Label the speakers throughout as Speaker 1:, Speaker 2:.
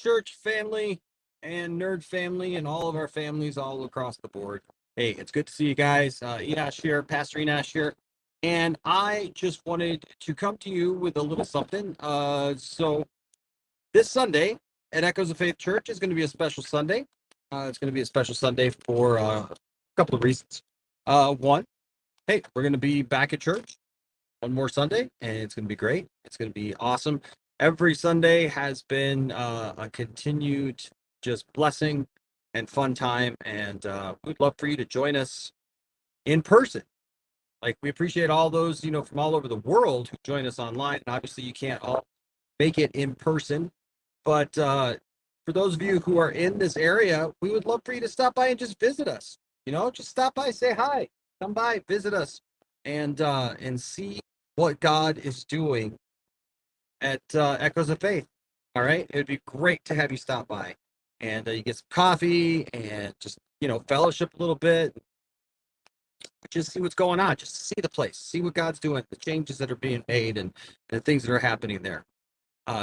Speaker 1: church family and nerd family and all of our families all across the board. Hey, it's good to see you guys. Enash here, Pastor Enash here. And I just wanted to come to you with a little something. So this Sunday at Echoes of Faith Church is going to be a special Sunday. It's going to be a special Sunday for a couple of reasons. One, hey, we're going to be back at church one more Sunday, and it's going to be great. It's going to be awesome. Every Sunday has been a continued just blessing and fun time, and we'd love for you to join us in person. Like, we appreciate all those, from all over the world who join us online. And obviously, you can't all make it in person, but for those of you who are in this area, we would love for you to stop by and just visit us. Just stop by, say hi, come by, visit us, and see what God is doing at Echoes of Faith. All right, it would be great to have you stop by, and you get some coffee and just fellowship a little bit, just see what's going on, just see the place, see what God's doing, the changes that are being made, and the things that are happening there.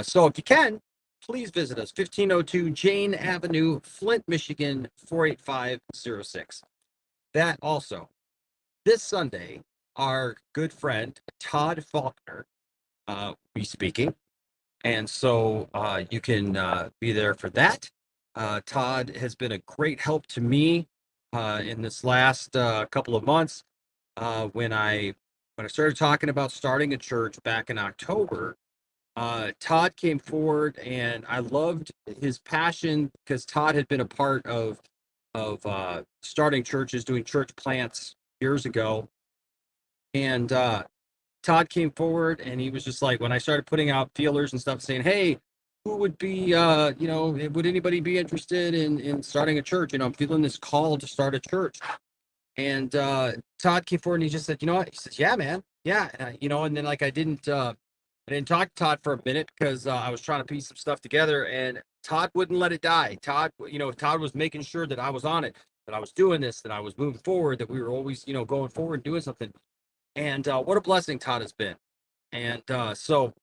Speaker 1: So if you can, please visit us, 1502 Jane Avenue, Flint, Michigan, 48506. That also, this Sunday, our good friend Todd Faulkner will be speaking. And so you can be there for that. Todd has been a great help to me in this last couple of months. When I started talking about starting a church back in October, Todd came forward, and I loved his passion because Todd had been a part of starting churches, doing church plants years ago. And Todd came forward, and he was just like, when I started putting out feelers and stuff saying, hey, who would be, would anybody be interested in starting a church? I'm feeling this call to start a church. And Todd came forward, and he just said, you know what? He says, yeah, man. Yeah. And then I didn't talk to Todd for a minute because I was trying to piece some stuff together, and Todd wouldn't let it die. Todd was making sure that I was on it, that I was doing this, that I was moving forward, that we were always, going forward and doing something. And what a blessing Todd has been. And so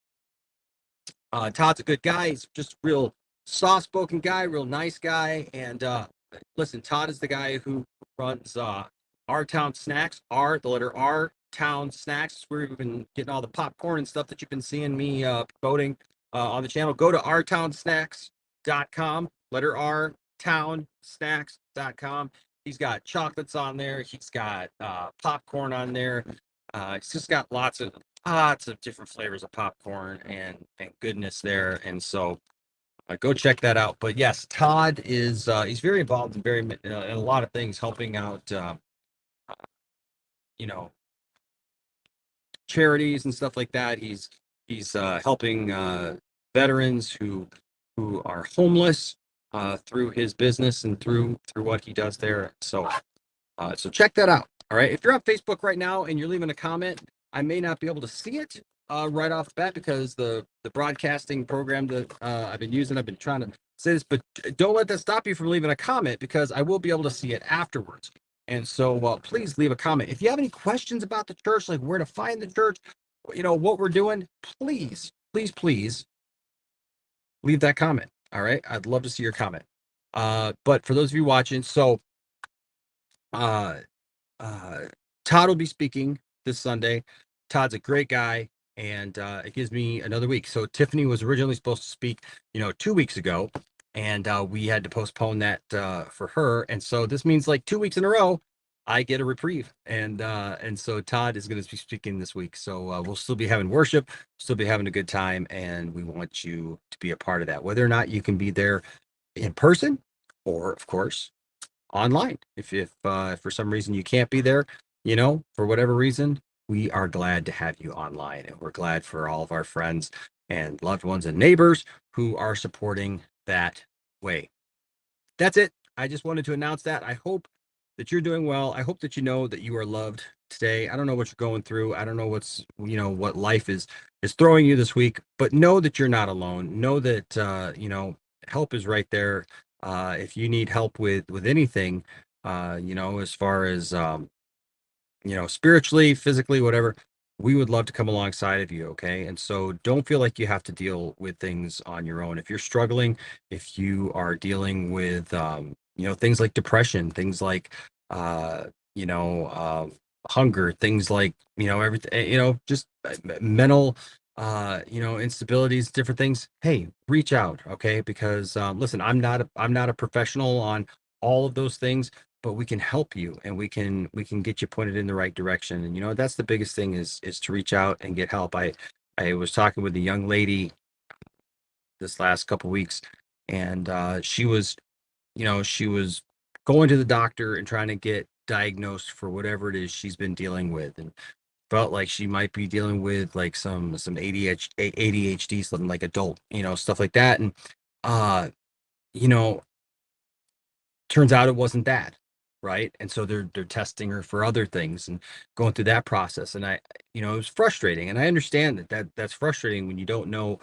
Speaker 1: Todd's a good guy. He's just real soft-spoken guy, real nice guy. And listen, Todd is the guy who runs Our Town Snacks, the letter R, Town Snacks, where we've been getting all the popcorn and stuff that you've been seeing me promoting on the channel. Go to ourtownsnacks.com, letter R, townsnacks.com. He's got chocolates on there. He's got popcorn on there. It's just got lots of different flavors of popcorn and goodness there. And so go check that out. But yes, Todd is he's very involved in in a lot of things, helping out charities and stuff like that. He's helping veterans who are homeless through his business and through what he does there. So check that out. All right. If you're on Facebook right now and you're leaving a comment, I may not be able to see it right off the bat because the broadcasting program that I've been using, I've been trying to say this, but don't let that stop you from leaving a comment because I will be able to see it afterwards. And so please leave a comment. If you have any questions about the church, like where to find the church, what we're doing, please leave that comment. All right. I'd love to see your comment. But for those of you watching, so Todd will be speaking this Sunday. Todd's a great guy, and it gives me another week. So Tiffany was originally supposed to speak, 2 weeks ago, and we had to postpone that for her. And so this means like 2 weeks in a row, I get a reprieve. And so Todd is going to be speaking this week. So we'll still be having worship, still be having a good time, and we want you to be a part of that, whether or not you can be there in person or, of course, online. If for some reason you can't be there, for whatever reason, we are glad to have you online, and we're glad for all of our friends and loved ones and neighbors who are supporting that way. That's it. I just wanted to announce that. I hope that you're doing well. I hope that you know that you are loved today. I don't know what you're going through. I don't know what life is throwing you this week, but know that you're not alone. Know that help is right there. If you need help with anything, as far as spiritually, physically, whatever, we would love to come alongside of you. Okay. And so don't feel like you have to deal with things on your own. If you're struggling, if you are dealing with, things like depression, things like, uh, you know, uh, hunger, things like, everything, just mental, instabilities, different things. Hey, reach out. Okay. Because, listen, I'm not a professional on all of those things, but we can help you and we can get you pointed in the right direction. And that's the biggest thing is to reach out and get help. I was talking with a young lady this last couple weeks, and she was going to the doctor and trying to get diagnosed for whatever it is she's been dealing with, and felt like she might be dealing with like some ADHD, something like adult, stuff like that. And uh you know turns out it wasn't that, right? And so they're testing her for other things and going through that process. And it was frustrating, and I understand that's frustrating when you don't know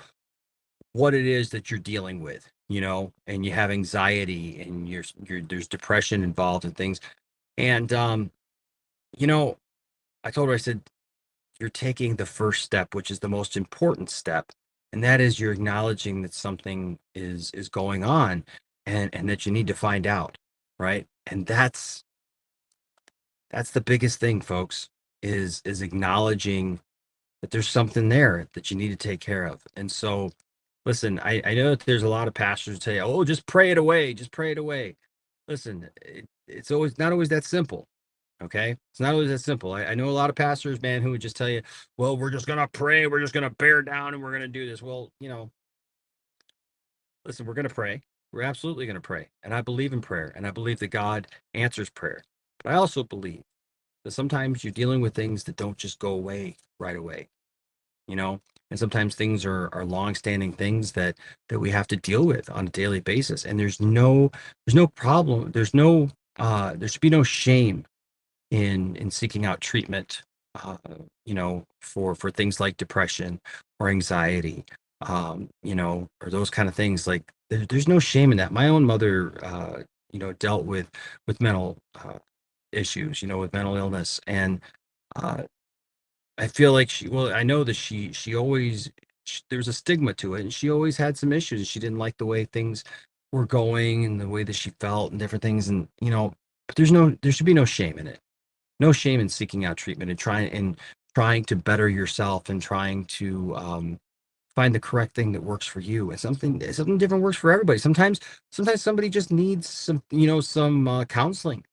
Speaker 1: what it is that you're dealing with, and you have anxiety and there's depression involved and things. And you know I told her, I said, you're taking the first step, which is the most important step, and that is you're acknowledging that something is going on, and that you need to find out, right? And that's the biggest thing, folks, is acknowledging that there's something there that you need to take care of. And so, listen, I know that there's a lot of pastors who say, "Oh, just pray it away, just pray it away." Listen, it's always not always that simple. Okay, it's not always that simple. I know a lot of pastors, man, who would just tell you, "Well, we're just gonna pray, we're just gonna bear down, and we're gonna do this." Well, listen, we're gonna pray. We're absolutely gonna pray, and I believe in prayer, and I believe that God answers prayer. But I also believe that sometimes you're dealing with things that don't just go away right away, you know and sometimes things are long-standing things that we have to deal with on a daily basis. And there's no problem, there should be no shame in seeking out treatment, for things like depression or anxiety, or those kind of things. Like, there's no shame in that. My own mother, dealt with mental issues, with mental illness. And uh, I feel like I know that she always, there was a stigma to it, and she always had some issues. She didn't like the way things were going and the way that she felt and different things. And, but there should be no shame in it. No shame in seeking out treatment and trying to better yourself and trying to, find the correct thing that works for you. And something different works for everybody. Sometimes somebody just needs some counseling.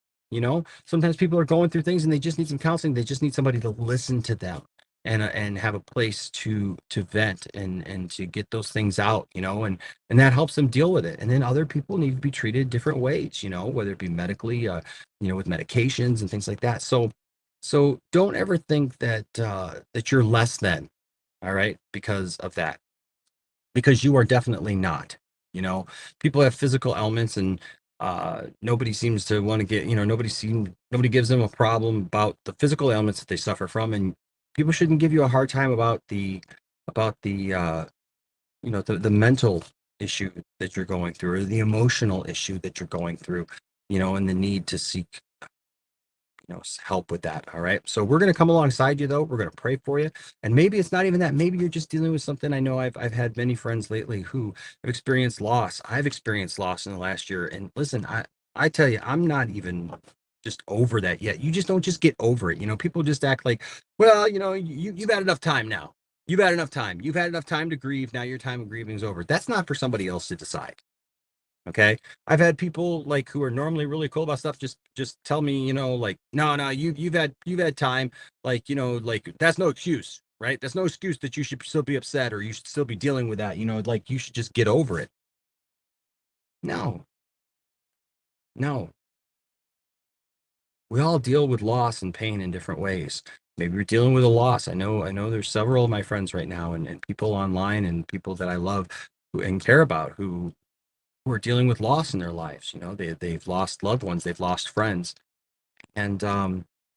Speaker 1: Sometimes people are going through things and they just need some counseling. They just need somebody to listen to them and have a place to vent and to get those things out. And that helps them deal with it. And then other people need to be treated different ways, whether it be medically, with medications and things like that. So don't ever think that you're less than, all right, because of that, because you are definitely not. You know, People have physical ailments, and nobody seems to want to get, nobody gives them a problem about the physical ailments that they suffer from. And people shouldn't give you a hard time about the mental issue that you're going through, or the emotional issue that you're going through, and the need to seek help with that. All right. So we're going to come alongside you, though. We're going to pray for you. And maybe it's not even that. Maybe you're just dealing with something. I know I've had many friends lately who have experienced loss. I've experienced loss in the last year. And listen, I tell you, I'm not even just over that yet. You just don't just get over it. People just act like, well, you've had enough time now. You've had enough time. You've had enough time to grieve. Now your time of grieving is over. That's not for somebody else to decide. Okay. I've had people like who are normally really cool about stuff just tell me, like, no, you've had time, like, like that's no excuse, right? That's no excuse that you should still be upset or you should still be dealing with that, like you should just get over it. No, no. We all deal with loss and pain in different ways. Maybe you're dealing with a loss. I know there's several of my friends right now, and people online and people that I love and care about who are dealing with loss in their lives. They've lost loved ones, they've lost friends, and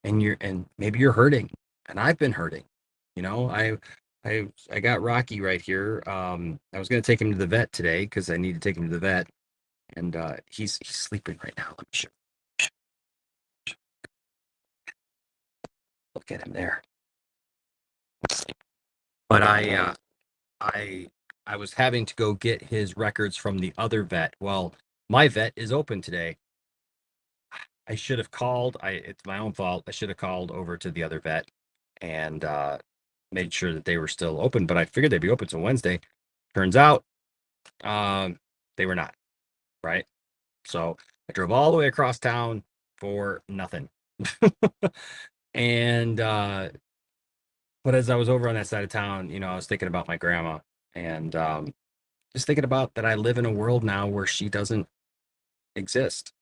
Speaker 1: maybe you're hurting, and I've been hurting. I got Rocky right here. I was going to take him to the vet today because I need to take him to the vet, and he's sleeping right now. Let me look at him there. But I I was having to go get his records from the other vet. Well, my vet is open today. I should have called. It's my own fault. I should have called over to the other vet and made sure that they were still open. But I figured they'd be open till Wednesday. Turns out, um, they were not. Right. So I drove all the way across town for nothing. And but as I was over on that side of town, I was thinking about my grandma and just thinking about that I live in a world now where she doesn't exist.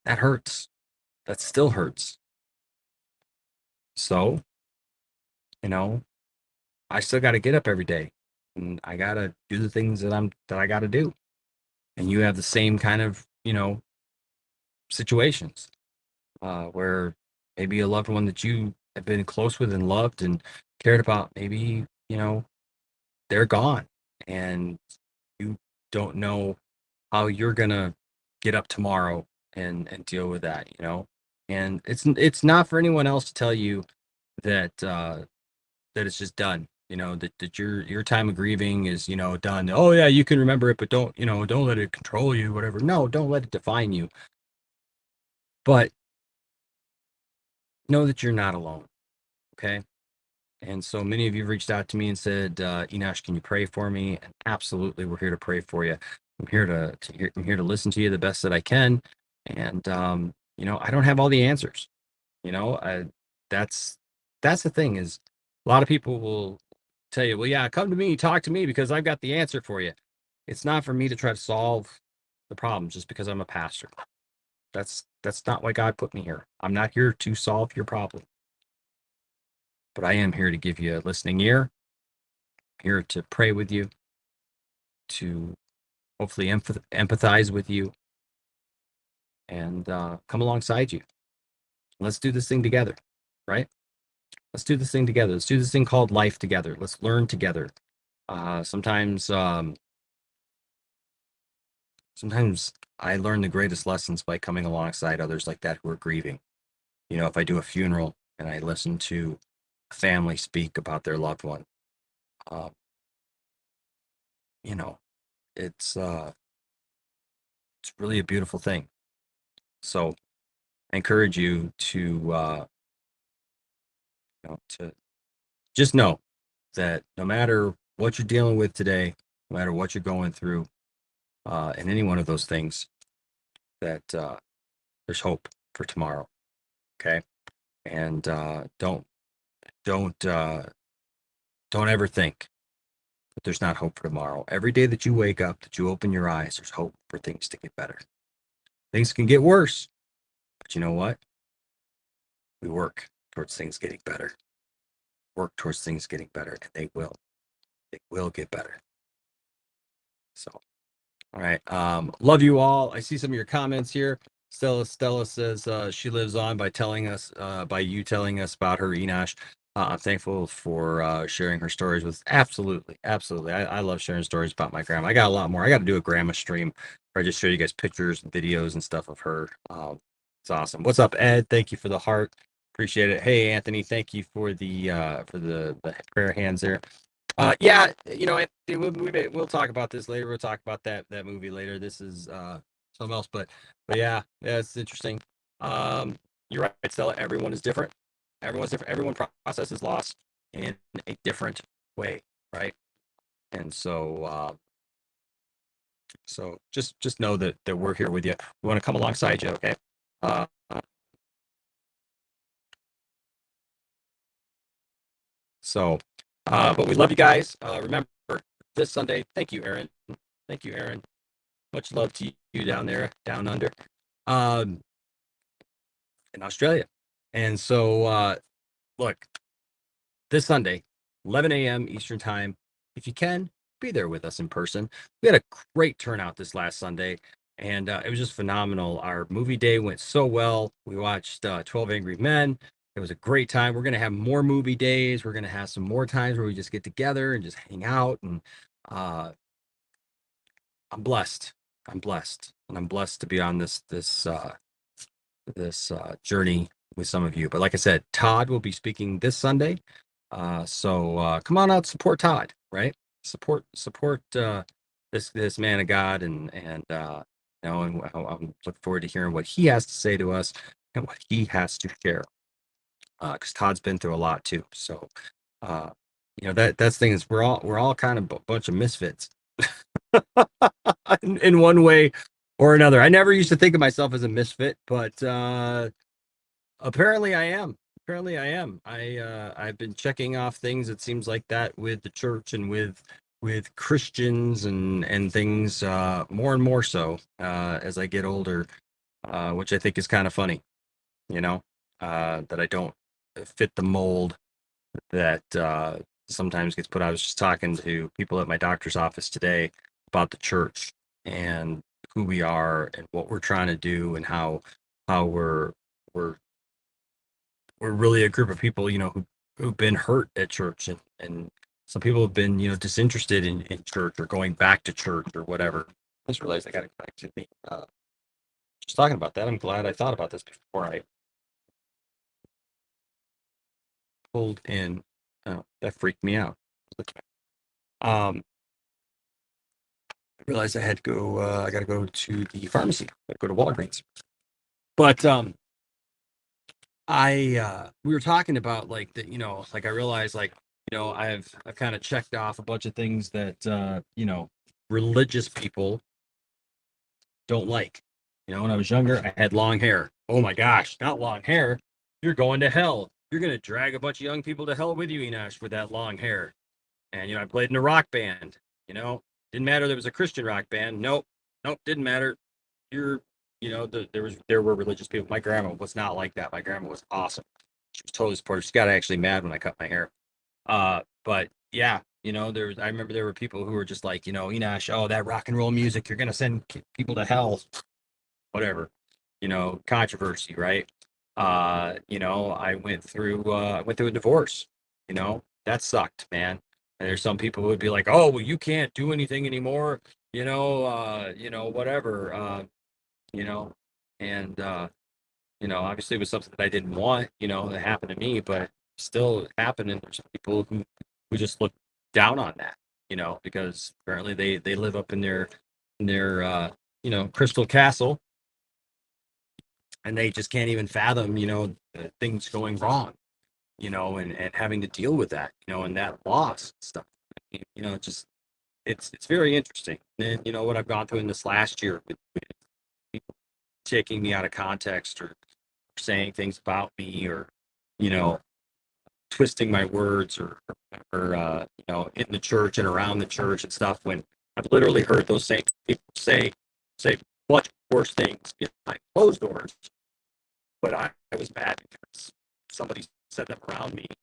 Speaker 1: That hurts. That still hurts. So, you know, I still got to get up every day and I got to do the things that I got to do. And you have the same kind of, situations where maybe a loved one that you have been close with and loved and cared about, maybe, they're gone and you don't know how you're going to get up tomorrow and deal with that. And it's not for anyone else to tell you that that it's just done. That your time of grieving is done. Oh yeah, you can remember it, but don't let it control you. Whatever. No, don't let it define you. But know that you're not alone. Okay. And so many of you reached out to me and said, Enosh, can you pray for me? And absolutely, we're here to pray for you. I'm here to listen to you the best that I can. And I don't have all the answers. You know, I, that's that's the thing is a lot of people will tell you, well, yeah, come to me, talk to me because I've got the answer for you. It's not for me to try to solve the problem just because I'm a pastor. That's not why God put me here. I'm not here to solve your problem, but I am here to give you a listening ear, here to pray with you, to hopefully empathize with you, and come alongside you. Let's do this thing together, right? Let's do this thing together. Let's do this thing called life together. Let's learn together. Sometimes I learn the greatest lessons by coming alongside others like that who are grieving. If I do a funeral and I listen to a family speak about their loved one, uh, you know, it's really a beautiful thing. So I encourage you to just know that no matter what you're dealing with today, no matter what you're going through, in any one of those things, that there's hope for tomorrow. Okay, and don't don't ever think that there's not hope for tomorrow. Every day that you wake up, that you open your eyes, there's hope for things to get better. Things can get worse, but you know what? We work towards things getting better. Work towards things getting better, and they will. They will get better. So, all right. Love you all. I see some of your comments here. Stella says she lives on by you telling us about her Enosh. I'm thankful for sharing her stories with. Absolutely, absolutely. I love sharing stories about my grandma. I got a lot more. I got to do a grandma stream where I just show you guys pictures and videos and stuff of her. It's awesome. What's up, Ed? Thank you for the heart. Appreciate it. Hey, Anthony, thank you for the prayer hands there. Yeah, we'll talk about this later. We'll talk about that movie later. This is something else, but yeah, it's interesting. You're right, Stella. Everyone is different. Everyone's different. Everyone processes loss in a different way, right? And so just know that we're here with you. We want to come alongside you, okay? Uh, so, but we love you guys. Remember this Sunday. Thank you, Aaron. Thank you, Aaron. Much love to you down there, down under, um, in Australia. And so, look, this Sunday, 11 a.m. Eastern Time, if you can, be there with us in person. We had a great turnout this last Sunday, and it was just phenomenal. Our movie day went so well. We watched 12 Angry Men. It was a great time. We're going to have more movie days. We're going to have some more times where we just get together and just hang out. And uh, I'm blessed. I'm blessed. And I'm blessed to be on this journey with some of you. But like I said, Todd will be speaking this Sunday. So come on out, support Todd, right? Support this man of God, and I'm looking forward to hearing what he has to say to us and what he has to share. Because Todd's been through a lot too. So uh, that's the thing is we're all kind of a bunch of misfits in one way or another. I never used to think of myself as a misfit, but apparently I am. Apparently I am. I've been checking off things, it seems like that, with the church and with Christians and things, more and more so as I get older, which I think is kind of funny, you know, that I don't fit the mold that sometimes gets put. I was just talking to people at my doctor's office today about the church and who we are and what we're trying to do and how we're we're really a group of people, who've been hurt at church, and some people have been, disinterested in church or going back to church or whatever. I just realized I got to go back to me. Just talking about that, I'm glad I thought about this before I pulled in. Oh, that freaked me out. Um, I realized I had to go. I got to go to the pharmacy. I got to go to Walgreens. But we were talking about like that, like I realized like, I've kind of checked off a bunch of things that religious people don't like. When I was younger, I had long hair. Oh my gosh, not long hair. You're going to hell. You're gonna drag a bunch of young people to hell with you, Enosh, with that long hair. And I played in a rock band. Didn't matter there was a Christian rock band. Nope, nope, didn't matter. You're, there were religious people. My grandma was not like that. My grandma was awesome. She was totally supportive. She got actually mad when I cut my hair. But yeah, I remember there were people who were just like, Enosh, oh, that rock and roll music, you're gonna send people to hell, whatever, controversy, right? I went through a divorce, that sucked, man. And there's some people who would be like, oh, well, you can't do anything anymore, whatever, you know, and obviously it was something that I didn't want, that happened to me, but still it happened. And there's people who just look down on that, because apparently they live up in their crystal castle, and they just can't even fathom, things going wrong, and having to deal with that, and that loss and stuff. Just it's very interesting. And what I've gone through in this last year with people taking me out of context or saying things about me, or you know twisting my words, or in the church and around the church and stuff, when I've literally heard those same people say much worse things behind closed doors, but I was mad because somebody said them around me in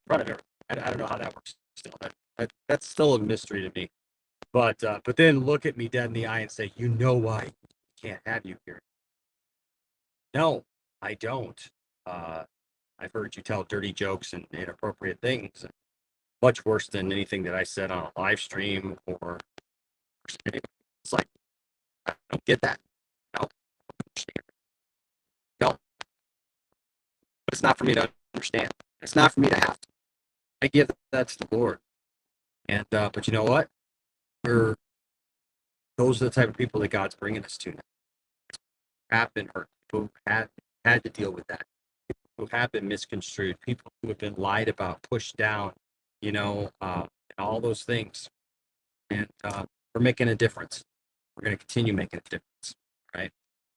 Speaker 1: front of everyone. I don't know how that works still. That's still a mystery to me. But then look at me dead in the eye and say, you know why I can't have you here. No, I don't. Uh, I've heard you tell dirty jokes and inappropriate things, much worse than anything that I said on a live stream or it's like, I don't get that. No, no, but it's not for me to understand. It's not for me to have to. I give that to the Lord. And but you know what? We're those are the type of people that God's bringing us to now. Have been hurt. People who had to deal with that. People who have been misconstrued. People who have been lied about, pushed down. And all those things. And we're making a difference. We're going to continue making a difference, right?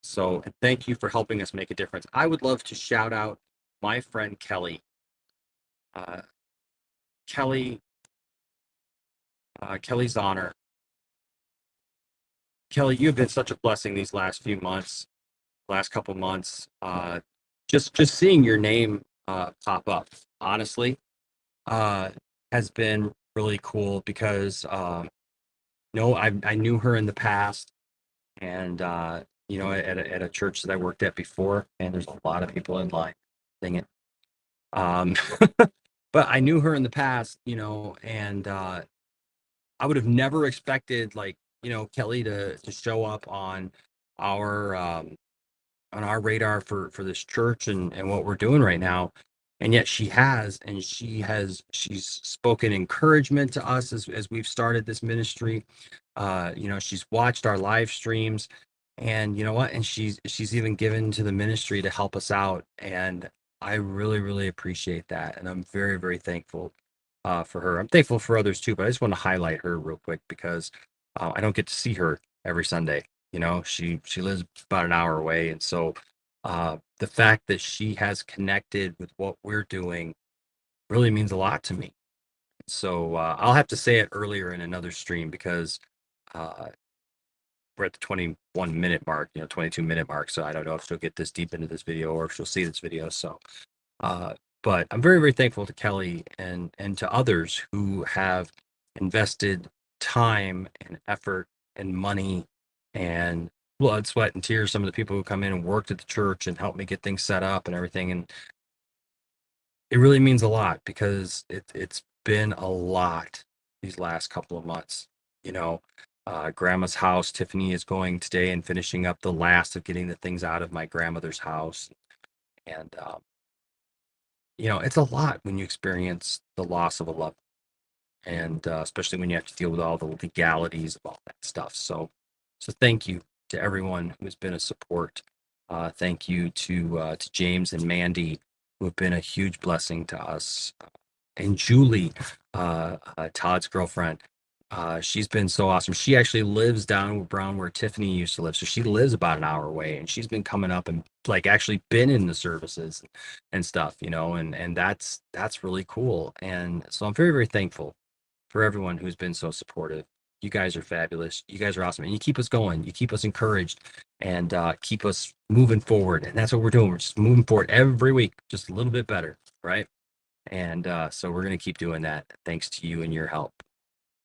Speaker 1: So, and thank you for helping us make a difference. I would love to shout out my friend Kelly. Uh, Kelly, Kelly's honor. Kelly, you've been such a blessing these last few months, last couple months. Just seeing your name pop up, honestly, uh, has been really cool because no, I knew her in the past, and at a church that I worked at before, and there's a lot of people in line. Dang it. Um, but I knew her in the past, and I would have never expected, like, Kelly to show up our on our radar for this church and what we're doing right now. And yet she's spoken encouragement to us as we've started this ministry. She's watched our live streams, and you know what? And she's even given to the ministry to help us out. And I really, really appreciate that. And I'm very, very thankful for her. I'm thankful for others too, but I just want to highlight her real quick because I don't get to see her every Sunday. She lives about an hour away, and so the fact that she has connected with what we're doing really means a lot to me. So I'll have to say it earlier in another stream because uh, we're at the 21-minute mark, 22-minute mark. So I don't know if she'll get this deep into this video or if she'll see this video. So, uh, but I'm very, very thankful to Kelly and to others who have invested time and effort and money and blood, sweat, and tears. Some of the people who come in and worked at the church and helped me get things set up and everything. And it really means a lot because it's been a lot these last couple of months. You know, grandma's house, Tiffany is going today and finishing up the last of getting the things out of my grandmother's house. And, it's a lot when you experience the loss of a loved one, and especially when you have to deal with all the legalities of all that stuff. So thank you to everyone who has been a support. Thank you to James and Mandy, who have been a huge blessing to us, and Julie, Todd's girlfriend. She's been so awesome. She actually lives down around where Tiffany used to live, so she lives about an hour away, and she's been coming up and like actually been in the services and stuff, and that's really cool. And so I'm very, very thankful for everyone who's been so supportive. You guys are fabulous. You guys are awesome, and you keep us going. You keep us encouraged, and keep us moving forward. And that's what we're doing. We're just moving forward every week, just a little bit better, right? And so we're going to keep doing that thanks to you and your help.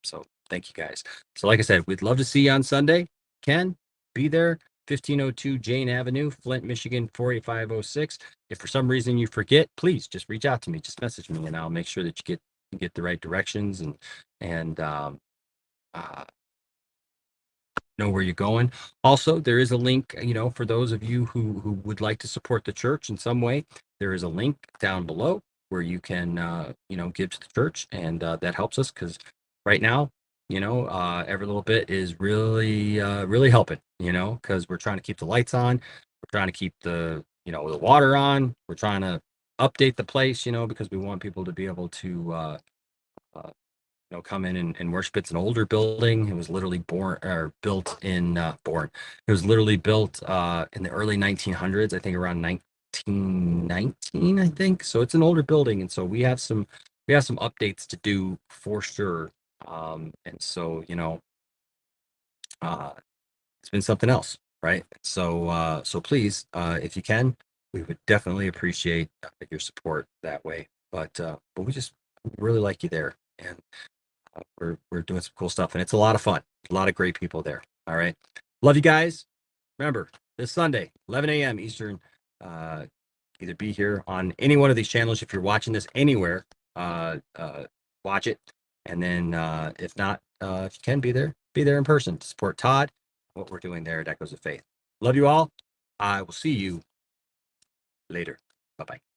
Speaker 1: So thank you guys. So like I said, we'd love to see you on Sunday. Ken, be there. 1502 Jane Avenue, Flint, Michigan, 48506. If for some reason you forget, please just reach out to me. Just message me and I'll make sure that you get the right directions and uh, know where you're going. Also, there is a link, for those of you who would like to support the church in some way. There is a link down below where you can, give to the church, and that helps us because right now, every little bit is really, really helping. Because we're trying to keep the lights on, we're trying to keep the water on, we're trying to update the place, because we want people to be able to uh, come in and worship. It's an older building. It was literally built in born. It was literally built in the early 1900s, I think around 1919, I think. So it's an older building, and so we have some updates to do for sure. And so uh, it's been something else, right? So please, if you can, we would definitely appreciate your support that way. But we just really like you there, and we're doing some cool stuff, and it's a lot of fun. A lot of great people there. All right, love you guys. Remember, this Sunday, 11 a.m. Eastern. Either be here on any one of these channels if you're watching this anywhere. Watch it, and then if not, if you can be there in person to support Todd. What we're doing there at Echoes of Faith. Love you all. I will see you later. Bye bye.